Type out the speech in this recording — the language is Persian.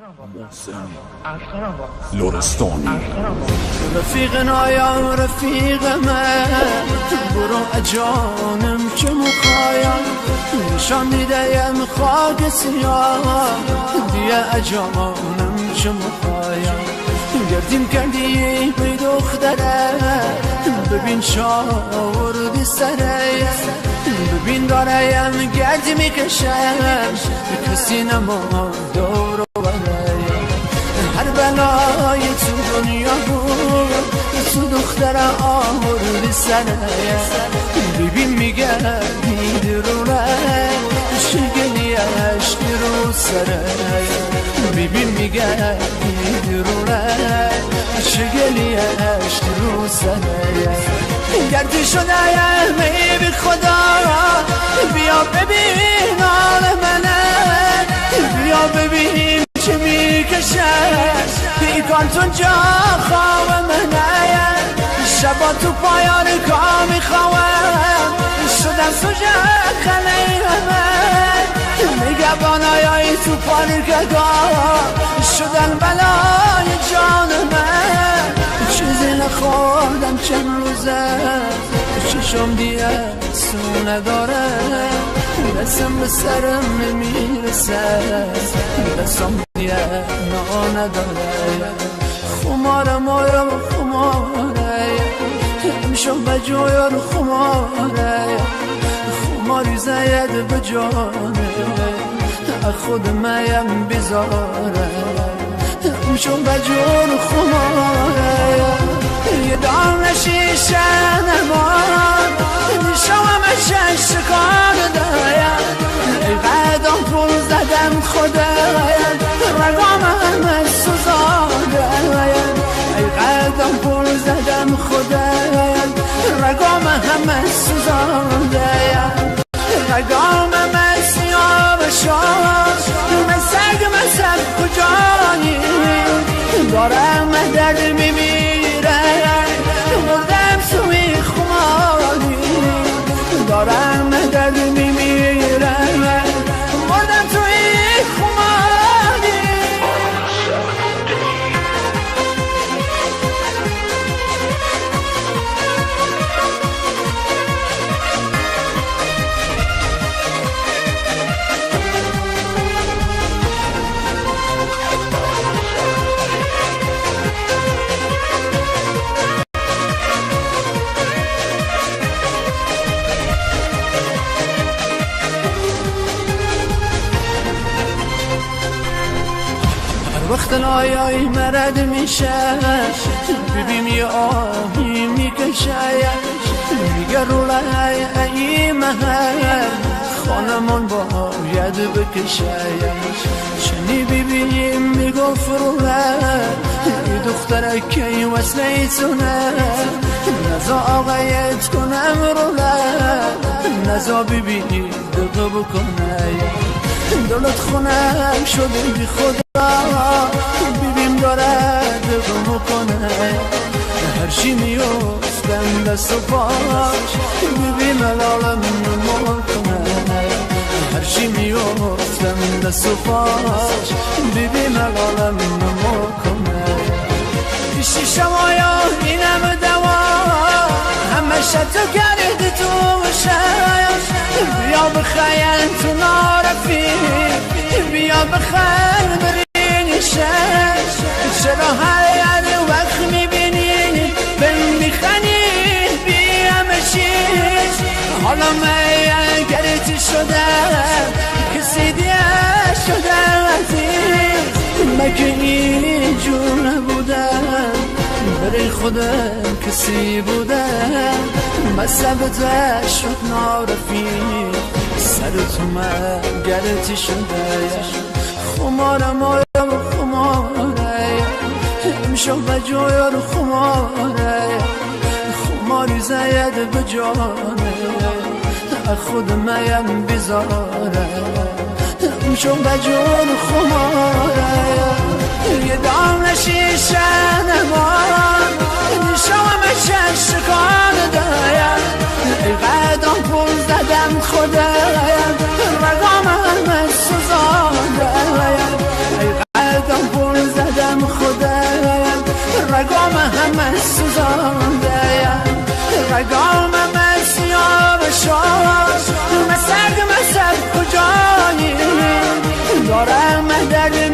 محسن لرستانی. رفیقنا یا رفیق من، برو اجانم که مخایم نشان دیدیم خاک سیاه، دیگه اجانم که مخایم گردیم کردی بی دختره، ببین شاوردی سره، ببین داریم گردی میکشم کسی نما دور و بره، هر بلای تو دنیا بود تو دختر آوردی سره، ببین میگردی درونه شگلی عشقی رو سره، ببین میگردی درونه شگلی عشقی رو سره، گردی شده یه بی خدا بیا ببین حال منه، بیا ببین چه میکشه پیکانتون جا خواب منه، شبا تو پایان کار میخواهم شدم سوژه خلی همه، نگهبانای تو پارکگاه شدن بلای جان من، چیزی نخوردم چند روزه چشم دیگه سو نداره، دستم به سرم نمیرسه دستم دیگه نا نداره، خمارم آیم خماره میشم به جویان خماره، خماری زید به جانه خود میم بزاره، میشم به جون خماره یه دام نشیشه نمان میشم همه شکار دایم، ای قدم پول زدم خدایم رگام همه سوزانده، ای قدم پول زدم خدایم رگام همه سوزانده، رگام همه سیاه بشار مسگ مسگ کجایی دارم درد میمیره، مردم سوی خماری دارم درد میمیره، مردم توی خماری. وقت لایای مرد میشه ببین یه آهی میکشه، میگه رو لای ای محل خانمان باید بکشه، چنی ببینیم میگفت رو لای دختره که وصله تونه، نزا آقایت کنم رو لای نزا ببینی دقه بکنه، دولت خونم شده بی خدا ببین دارد غم کنه، هر چی میفتم دست و پاش ببین الالم نمو کنه، هر چی میفتم دست و پاش ببین الالم نمو کنه، پیشی شمایا اینم دوا همه شتو کرده تو شاید، بیا بخیر تو نارفی بیا بخیر برین شش، چرا هر وقت میبینی بهم میخنی بیا مشیش، حالا من گرتی شده کسی دیگه شده عزیز، مگه این جور نبودم برای خودم کسی بودم، مذهبت شد نارفی سر تو من گرتی شده، خمارم آیم خماره میشم به جویان خماره، خماری زید به جانه خود میم بزاره، میشم به جون خماره یه دام نشیشه نمان میشم همه شکار دایم، ای قدم پول زدم خدایم رگام همه سوزانده، ای قدم در